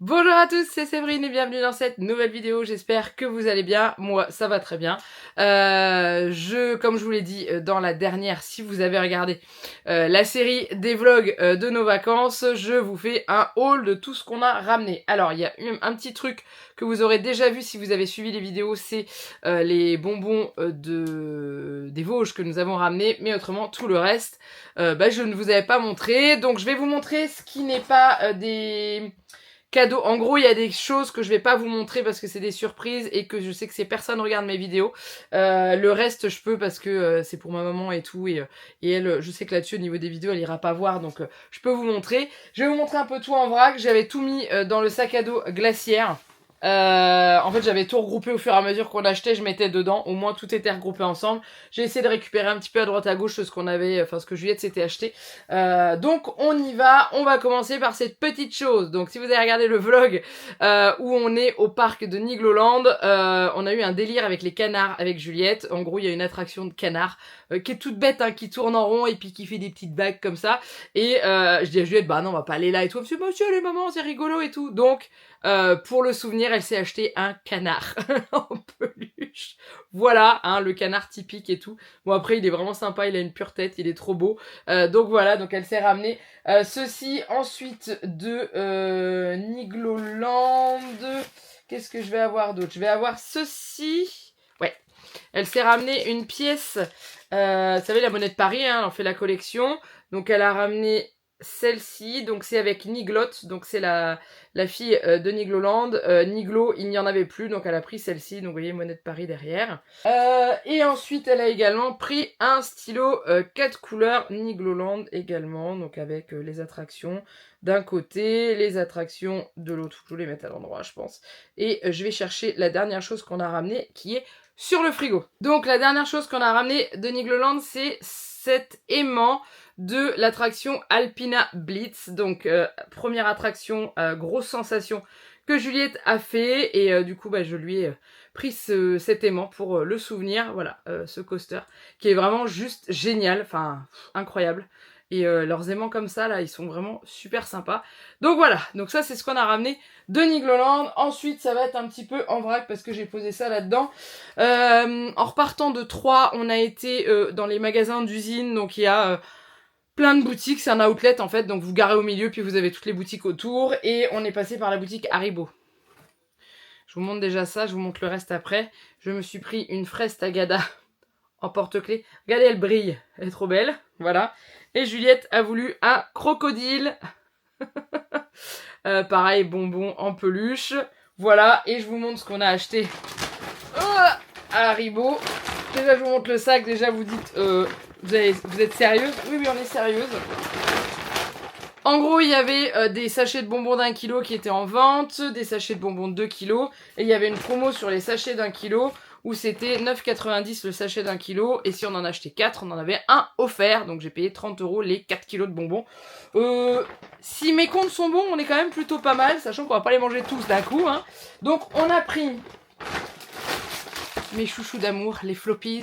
Bonjour à tous, c'est Séverine et bienvenue dans cette nouvelle vidéo, j'espère que vous allez bien, moi ça va très bien. Comme je vous l'ai dit dans la dernière, si vous avez regardé la série des vlogs de nos vacances, je vous fais un haul de tout ce qu'on a ramené. Alors il y a un petit truc que vous aurez déjà vu si vous avez suivi les vidéos, c'est les bonbons des Vosges que nous avons ramenés, mais autrement tout le reste, je ne vous avais pas montré, donc je vais vous montrer ce qui n'est pas des cadeaux. En gros, il y a des choses que je vais pas vous montrer parce que c'est des surprises et que je sais que si personne regarde mes vidéos. Le reste, je peux parce que c'est pour ma maman et tout. Et elle, je sais que là-dessus, au niveau des vidéos, elle ira pas voir. Donc, je peux vous montrer. Je vais vous montrer un peu tout en vrac. J'avais tout mis dans le sac à dos glaciaire. En fait, j'avais tout regroupé au fur et à mesure qu'on achetait, je mettais dedans. Au moins, tout était regroupé ensemble. J'ai essayé de récupérer un petit peu à droite à gauche ce qu'on avait, enfin ce que Juliette s'était acheté. Donc, on y va. On va commencer par cette petite chose. Donc, si vous avez regardé le vlog où on est au parc de Nigloland, on a eu un délire avec les canards avec Juliette. En gros, il y a une attraction de canards qui est toute bête, hein, qui tourne en rond et puis qui fait des petites bagues comme ça. Et je dis à Juliette, bah non, on va pas aller là et tout. Elle me dit, monsieur, les mamans, c'est rigolo et tout. Donc, pour le souvenir, elle s'est acheté un canard en peluche. Voilà, hein, le canard typique et tout. Bon, après, il est vraiment sympa, il a une pure tête, il est trop beau. Donc voilà, donc elle s'est ramenée ceci. Ensuite de Nigloland. Qu'est-ce que je vais avoir d'autre? Je vais avoir ceci. Ouais, elle s'est ramenée une pièce. Vous savez, la monnaie de Paris, hein, elle en fait la collection. Donc elle a ramené celle-ci, donc c'est avec Niglot, donc c'est la fille de Nigloland. Niglo, il n'y en avait plus, donc elle a pris celle-ci, donc vous voyez, monnaie de Paris derrière. Et ensuite, elle a également pris un stylo 4 couleurs Nigloland également, donc avec les attractions d'un côté, les attractions de l'autre. Je vais les mettre à l'endroit, je pense. Et je vais chercher la dernière chose qu'on a ramenée, qui est sur le frigo. Donc la dernière chose qu'on a ramenée de Nigloland, c'est cet aimant de l'attraction Alpina Blitz. Donc première attraction, grosse sensation que Juliette a fait. Et du coup, je lui ai pris cet aimant pour le souvenir. Voilà, ce coaster qui est vraiment juste génial, enfin incroyable. Et leurs aimants comme ça, là, ils sont vraiment super sympas. Donc voilà, donc ça c'est ce qu'on a ramené de Nigloland. Ensuite, ça va être un petit peu en vrac parce que j'ai posé ça là-dedans. En repartant de Troyes, on a été dans les magasins d'usine. Donc il y a plein de boutiques, c'est un outlet en fait. Donc vous garez au milieu, puis vous avez toutes les boutiques autour. Et on est passé par la boutique Haribo. Je vous montre déjà ça, je vous montre le reste après. Je me suis pris une fraise Tagada en porte-clés. Regardez, elle brille, elle est trop belle, voilà. Et Juliette a voulu un crocodile. Pareil, bonbon en peluche. Voilà, et je vous montre ce qu'on a acheté à Haribo. Déjà, je vous montre le sac. Déjà, vous dites, vous êtes sérieuse? Oui, on est sérieuse. En gros, il y avait des sachets de bonbons d'1 kilo qui étaient en vente, des sachets de bonbons de 2 kilos, et il y avait une promo sur les sachets d'1 kilo où c'était 9,90 le sachet d'1 kilo, et si on en achetait 4, on en avait un offert, donc j'ai payé 30 € les 4 kilos de bonbons. Si mes comptes sont bons, on est quand même plutôt pas mal, sachant qu'on va pas les manger tous d'un coup, hein. Donc on a pris mes chouchous d'amour, les floppies,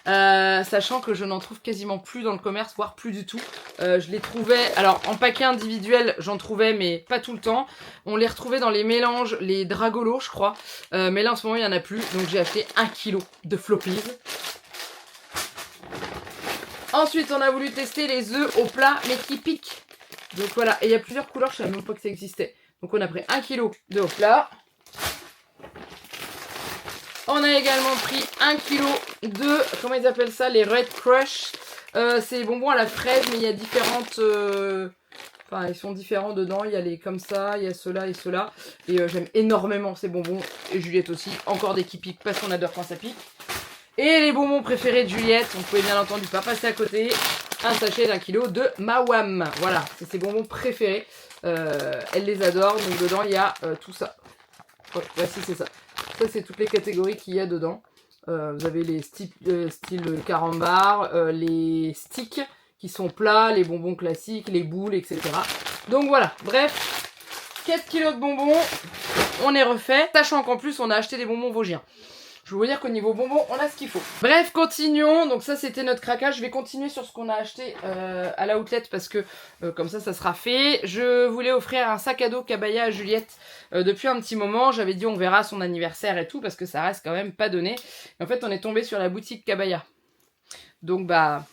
sachant que je n'en trouve quasiment plus dans le commerce, voire plus du tout. Je les trouvais, alors en paquet individuel j'en trouvais mais pas tout le temps. On les retrouvait dans les mélanges, les Dragolos je crois, mais là en ce moment il n'y en a plus, donc j'ai acheté 1 kilo de floppies. Ensuite on a voulu tester les œufs au plat mais qui piquent. Donc voilà, et il y a plusieurs couleurs, je savais même pas que ça existait. Donc on a pris 1 kilo de au plat. On a également pris 1 kilo de, comment ils appellent ça, les Red Crush. C'est les bonbons à la fraise, mais il y a différentes... Enfin, ils sont différents dedans. Il y a les comme ça, il y a ceux-là et ceux-là. Et j'aime énormément ces bonbons. Et Juliette aussi. Encore des qui piquent parce qu'on adore quand ça pique. Et les bonbons préférés de Juliette, on pouvait bien entendu pas passer à côté. Un sachet d'1 kilo de Mawam. Voilà, c'est ses bonbons préférés. Elle les adore. Donc dedans, il y a tout ça. Voici, c'est ça. Ça, c'est toutes les catégories qu'il y a dedans. Vous avez les style carambar, les sticks qui sont plats, les bonbons classiques, les boules, etc. Donc voilà, bref, 4 kilos de bonbons, on est refait. Sachant qu'en plus, on a acheté des bonbons vosgiens. Je veux vous dire qu'au niveau bonbons, on a ce qu'il faut. Bref, continuons. Donc ça, c'était notre craquage. Je vais continuer sur ce qu'on a acheté à la outlet parce que comme ça sera fait. Je voulais offrir un sac à dos Cabaya à Juliette depuis un petit moment. J'avais dit on verra son anniversaire et tout parce que ça reste quand même pas donné. Et en fait, on est tombé sur la boutique Cabaya. Donc bah...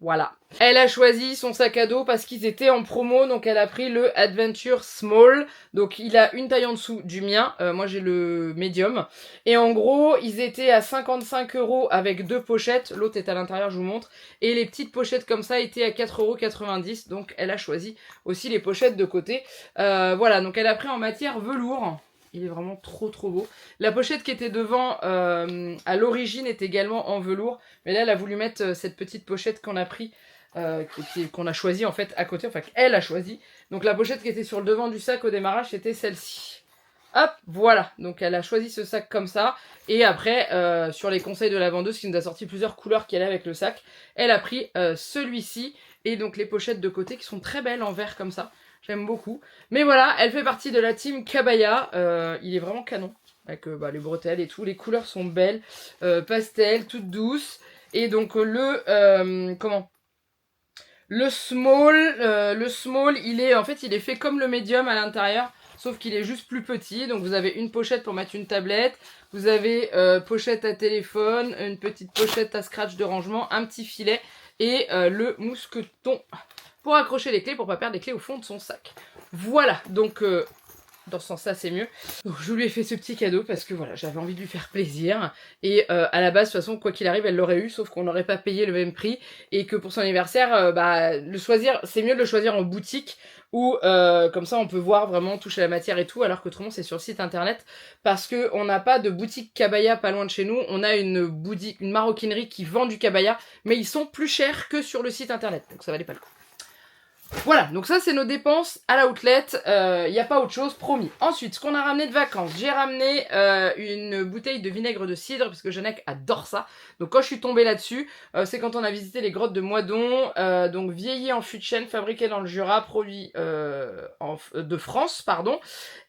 voilà. Elle a choisi son sac à dos parce qu'ils étaient en promo, donc elle a pris le Adventure Small. Donc il a une taille en dessous du mien, moi j'ai le medium. Et en gros, ils étaient à 55 € avec 2 pochettes, l'autre est à l'intérieur, je vous montre. Et les petites pochettes comme ça étaient à 4,90 €, donc elle a choisi aussi les pochettes de côté. Voilà, donc elle a pris en matière velours. Il est vraiment trop beau. La pochette qui était devant à l'origine est également en velours. Mais là, elle a voulu mettre cette petite pochette qu'on a pris, qu'on a choisi en fait à côté. Enfin, qu'elle a choisi. Donc la pochette qui était sur le devant du sac au démarrage, c'était celle-ci. Hop, voilà. Donc elle a choisi ce sac comme ça. Et après, sur les conseils de la vendeuse qui nous a sorti plusieurs couleurs qui allaient avec le sac, elle a pris celui-ci. Et donc les pochettes de côté qui sont très belles en vert comme ça. J'aime beaucoup. Mais voilà, elle fait partie de la team Cabaya. Il est vraiment canon. Avec les bretelles et tout. Les couleurs sont belles. Pastel, toutes douces. Et donc le small, il est fait comme le medium à l'intérieur. Sauf qu'il est juste plus petit. Donc vous avez une pochette pour mettre une tablette. Vous avez pochette à téléphone. Une petite pochette à scratch de rangement. Un petit filet. Et le mousqueton pour accrocher les clés, pour pas perdre les clés au fond de son sac. Voilà, donc dans ce sens-là, c'est mieux. Donc je lui ai fait ce petit cadeau parce que voilà, j'avais envie de lui faire plaisir. Et à la base, de toute façon, quoi qu'il arrive, elle l'aurait eu, sauf qu'on n'aurait pas payé le même prix. Et que pour son anniversaire, le choisir, c'est mieux de le choisir en boutique où comme ça on peut voir vraiment, toucher la matière et tout, alors qu'autrement c'est sur le site internet. Parce qu'on n'a pas de boutique Cabaya pas loin de chez nous. On a une maroquinerie qui vend du Cabaya, mais ils sont plus chers que sur le site internet. Donc ça valait pas le coup. Voilà, donc ça c'est nos dépenses à la outlet, il n'y a pas autre chose, promis. Ensuite, ce qu'on a ramené de vacances, j'ai ramené une bouteille de vinaigre de cidre, parce que Jeannec adore ça. Donc quand je suis tombée là-dessus, c'est quand on a visité les grottes de Moidon, donc vieilli en fût de chêne, fabriqué dans le Jura, produit de France, pardon.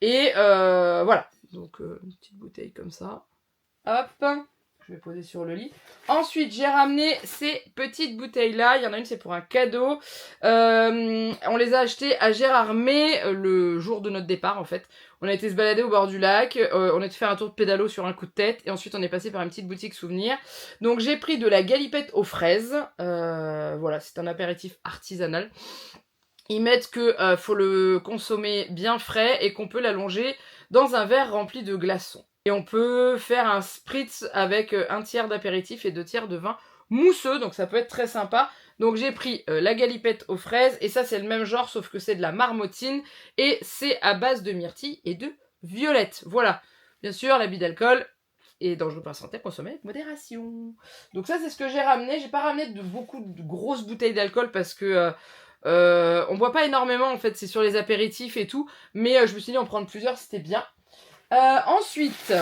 Et voilà, donc une petite bouteille comme ça, hop. Je vais poser sur le lit. Ensuite, j'ai ramené ces petites bouteilles-là. Il y en a une, c'est pour un cadeau. On les a achetées à Gérardmer le jour de notre départ, en fait. On a été se balader au bord du lac. On a été faire un tour de pédalo sur un coup de tête. Et ensuite, on est passé par une petite boutique souvenir. Donc, j'ai pris de la galipette aux fraises. Voilà, c'est un apéritif artisanal. Ils mettent que faut le consommer bien frais et qu'on peut l'allonger dans un verre rempli de glaçons. Et on peut faire un spritz avec un tiers d'apéritif et 2 tiers de vin mousseux, donc ça peut être très sympa. Donc j'ai pris la galipette aux fraises, et ça c'est le même genre, sauf que c'est de la marmotine, et c'est à base de myrtille et de violette. Voilà, bien sûr, l'abus d'alcool est dangereux pour la santé, consommer avec modération. Donc ça c'est ce que j'ai ramené. J'ai pas ramené beaucoup de grosses bouteilles d'alcool parce que... on boit pas énormément en fait, c'est sur les apéritifs et tout, mais je me suis dit en prendre plusieurs, c'était bien. Ensuite,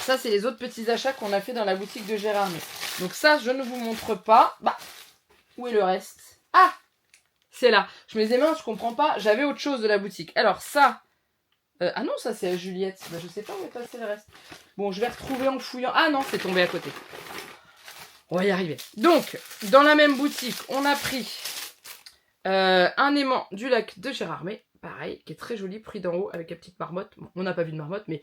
ça c'est les autres petits achats qu'on a fait dans la boutique de Gérardmer. Donc ça, je ne vous montre pas. Où est le reste? Ah, c'est là. Je me disais, mince, je comprends pas. J'avais autre chose de la boutique. Alors ça... ah non, ça c'est à Juliette. Je sais pas où est passé le reste. Bon, je vais retrouver en fouillant. Ah non, c'est tombé à côté. On va y arriver. Donc, dans la même boutique, on a pris un aimant du lac de Gérardmer. Pareil, qui est très joli, pris d'en haut avec la petite marmotte. Bon, on n'a pas vu de marmotte, mais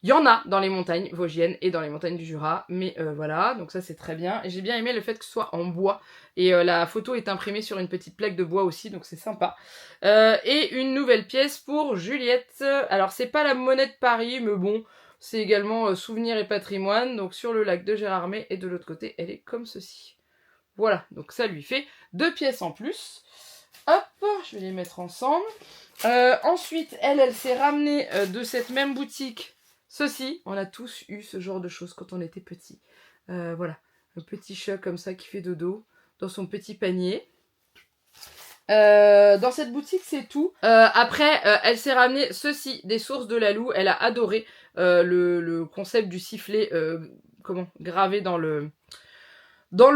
il y en a dans les montagnes vosgiennes et dans les montagnes du Jura. Mais voilà, donc ça c'est très bien. Et j'ai bien aimé le fait que ce soit en bois. Et la photo est imprimée sur une petite plaque de bois aussi, donc c'est sympa. Et une nouvelle pièce pour Juliette. Alors c'est pas la monnaie de Paris, mais bon, c'est également souvenir et patrimoine. Donc sur le lac de Gérardmer, et de l'autre côté, elle est comme ceci. Voilà, donc ça lui fait 2 pièces en plus. Hop, je vais les mettre ensemble. Ensuite, elle s'est ramenée de cette même boutique ceci. On a tous eu ce genre de choses quand on était petit. Voilà, un petit chat comme ça qui fait dodo dans son petit panier. Dans cette boutique, c'est tout. Après, elle s'est ramenée ceci, des sources de Lalou. Elle a adoré le concept du sifflet gravé dans le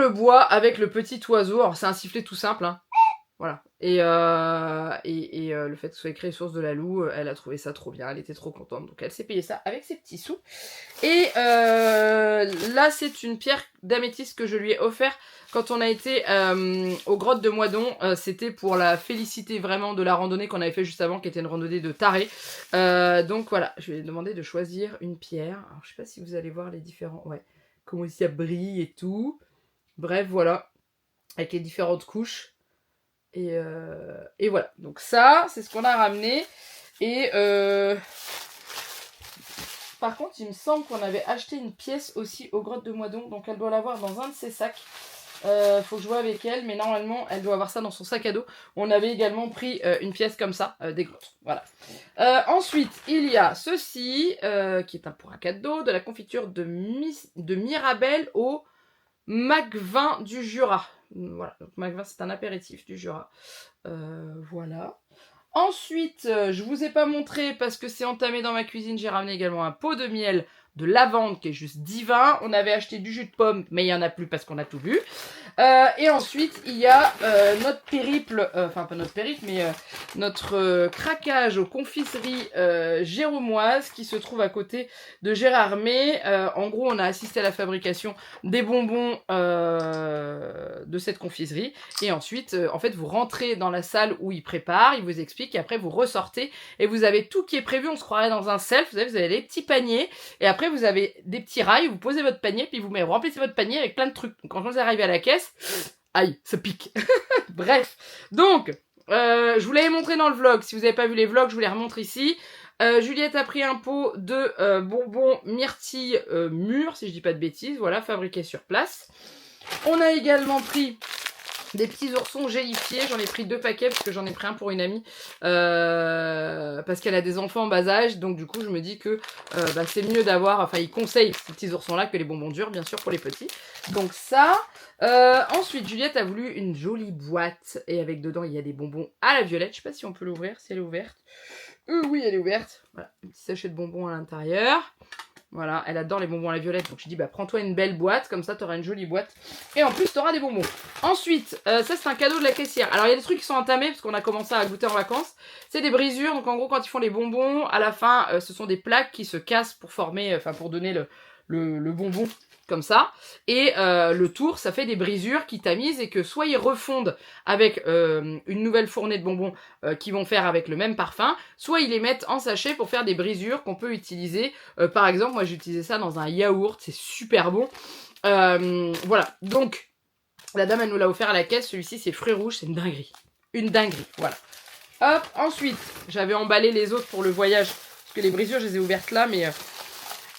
bois avec le petit oiseau. Alors c'est un sifflet tout simple, hein. Voilà, Le fait que ce soit écrit Source de la Loue, elle a trouvé ça trop bien, elle était trop contente, donc elle s'est payé ça avec ses petits sous. Et là c'est une pierre d'améthyste que je lui ai offert quand on a été aux grottes de Moidon. C'était pour la féliciter vraiment de la randonnée qu'on avait fait juste avant, qui était une randonnée de taré. Donc voilà, je lui ai demandé de choisir une pierre. Alors je sais pas si vous allez voir les différents, ouais, comment ça brille et tout. Bref voilà, avec les différentes couches. Et voilà, donc ça, c'est ce qu'on a ramené. Et par contre, il me semble qu'on avait acheté une pièce aussi aux grottes de Moidon, donc elle doit l'avoir dans un de ses sacs. Faut que je vois avec elle, mais normalement, elle doit avoir ça dans son sac à dos. On avait également pris une pièce comme ça, des grottes. Voilà. Ensuite, il y a ceci, qui est pour un cadeau, de la confiture de Mirabelle au Mac20 du Jura. Voilà, donc Mac20 c'est un apéritif du Jura. Voilà. Ensuite, je vous ai pas montré parce que c'est entamé dans ma cuisine, j'ai ramené également un pot de miel de lavande qui est juste divin. On avait acheté du jus de pomme, mais il y en a plus parce qu'on a tout bu. Et ensuite, il y a notre périple, enfin pas notre périple, mais notre craquage aux confiseries géromoises qui se trouve à côté de Gérardmer. En gros, on a assisté à la fabrication des bonbons de cette confiserie. Et ensuite, en fait, vous rentrez dans la salle où ils préparent, ils vous expliquent, et après vous ressortez et vous avez tout qui est prévu. On se croirait dans un self. Vous avez les petits paniers, et après vous avez des petits rails. Vous posez votre panier, puis vous remplissez votre panier avec plein de trucs. Donc, quand vous arrivez à la caisse, aïe, ça pique. Bref, donc je vous l'avais montré dans le vlog. Si vous n'avez pas vu les vlogs, je vous les remontre ici. Juliette a pris un pot de bonbons myrtille mûrs, si je dis pas de bêtises, voilà, fabriqués sur place. On a également pris des petits oursons gélifiés, j'en ai pris 2 paquets parce que j'en ai pris un pour une amie parce qu'elle a des enfants en bas âge, donc du coup je me dis que c'est mieux d'avoir, enfin ils conseillent ces petits oursons là que les bonbons durs bien sûr pour les petits, donc ça. Ensuite Juliette a voulu une jolie boîte et avec dedans il y a des bonbons à la violette, je sais pas si on peut l'ouvrir, si elle est ouverte. Oui elle est ouverte, voilà, un petit sachet de bonbons à l'intérieur. Voilà, elle adore les bonbons à la violette, donc je dis bah prends-toi une belle boîte, comme ça t'auras une jolie boîte. Et en plus t'auras des bonbons. Ensuite, ça c'est un cadeau de la caissière. Alors il y a des trucs qui sont entamés, parce qu'on a commencé à goûter en vacances. C'est des brisures, donc en gros quand ils font les bonbons, à la fin ce sont des plaques qui se cassent pour former, enfin pour donner le bonbon comme ça. Et le tour, ça fait des brisures qui tamisent et que soit ils refondent avec une nouvelle fournée de bonbons qu'ils vont faire avec le même parfum, soit ils les mettent en sachet pour faire des brisures qu'on peut utiliser. Par exemple, moi j'ai utilisé ça dans un yaourt, c'est super bon. Voilà, donc la dame elle nous l'a offert à la caisse, celui-ci c'est fruits rouges, c'est une dinguerie. Une dinguerie, voilà. Hop, ensuite, j'avais emballé les autres pour le voyage, parce que les brisures je les ai ouvertes là, mais...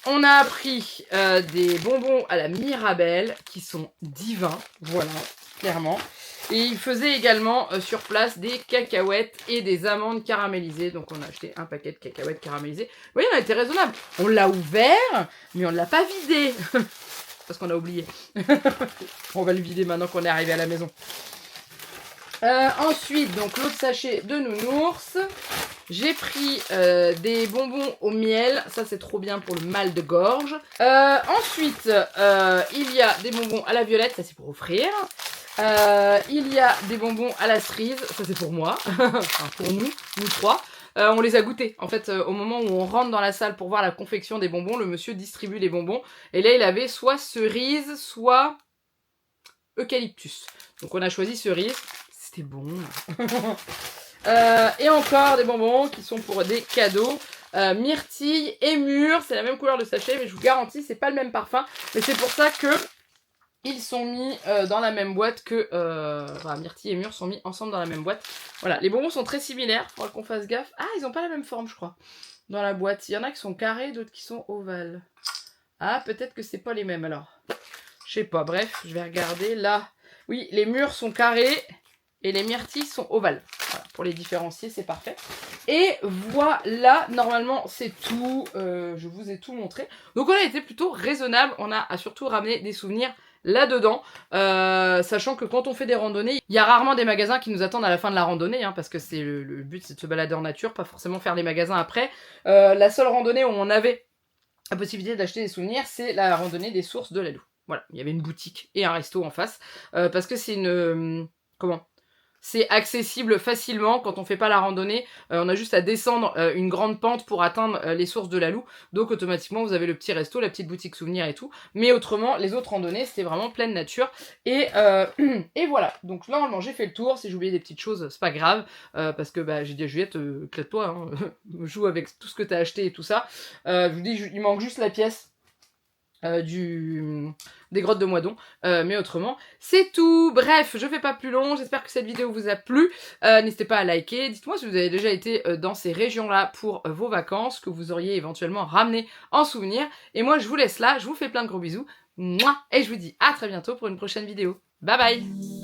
on a pris des bonbons à la Mirabelle qui sont divins, voilà, clairement. Et il faisait également sur place des cacahuètes et des amandes caramélisées. Donc on a acheté un paquet de cacahuètes caramélisées. Vous voyez, on a été raisonnable. On l'a ouvert, mais on ne l'a pas vidé. Parce qu'on a oublié. On va le vider maintenant qu'on est arrivé à la maison. Ensuite, donc l'autre sachet de nounours. J'ai pris des bonbons au miel, ça c'est trop bien pour le mal de gorge. Ensuite, il y a des bonbons à la violette, ça c'est pour offrir. Il y a des bonbons à la cerise, ça c'est pour moi, enfin pour nous trois. On les a goûtés. En fait, au moment où on rentre dans la salle pour voir la confection des bonbons, le monsieur distribue les bonbons. Et là, il avait soit cerise, soit eucalyptus. Donc on a choisi cerise. C'était bon. Et encore des bonbons qui sont pour des cadeaux. Myrtille et mûre, c'est la même couleur de sachet, mais je vous garantis, c'est pas le même parfum. Mais c'est pour ça que ils sont mis dans la même boîte que... enfin, myrtille et mûre sont mis ensemble dans la même boîte. Voilà, les bonbons sont très similaires, faudra qu'on fasse gaffe. Ah, ils ont pas la même forme, je crois, dans la boîte. Il y en a qui sont carrés, d'autres qui sont ovales. Ah, peut-être que c'est pas les mêmes, alors. Je sais pas, bref, je vais regarder. Là, oui, les mûres sont carrés et les myrtilles sont ovales. Voilà, pour les différencier, c'est parfait. Et voilà, normalement, c'est tout. Je vous ai tout montré. Donc, on a été plutôt raisonnable. On a surtout ramené des souvenirs là-dedans. Sachant que quand on fait des randonnées, il y a rarement des magasins qui nous attendent à la fin de la randonnée. Parce que c'est le but, c'est de se balader en nature, pas forcément faire les magasins après. La seule randonnée où on avait la possibilité d'acheter des souvenirs, c'est la randonnée des sources de la Loue. Voilà, il y avait une boutique et un resto en face. Parce que c'est une... comment ? c'est accessible facilement quand on fait pas la randonnée. On a juste à descendre une grande pente pour atteindre les sources de la Loue. Donc automatiquement vous avez le petit resto, la petite boutique souvenir et tout. Mais autrement, les autres randonnées, c'était vraiment pleine nature. Et voilà. Donc normalement j'ai fait le tour. Si j'ai oublié des petites choses, c'est pas grave. Parce que j'ai dit à Juliette, éclate-toi, hein, joue avec tout ce que t'as acheté et tout ça. Je vous dis, il manque juste la pièce. Des grottes de Moidon, mais autrement c'est tout. Bref, je fais pas plus long, j'espère que cette vidéo vous a plu. N'hésitez pas à liker, dites-moi si vous avez déjà été dans ces régions là pour vos vacances, que vous auriez éventuellement ramené en souvenir, et moi je vous laisse là, je vous fais plein de gros bisous, mouah, et je vous dis à très bientôt pour une prochaine vidéo. Bye bye.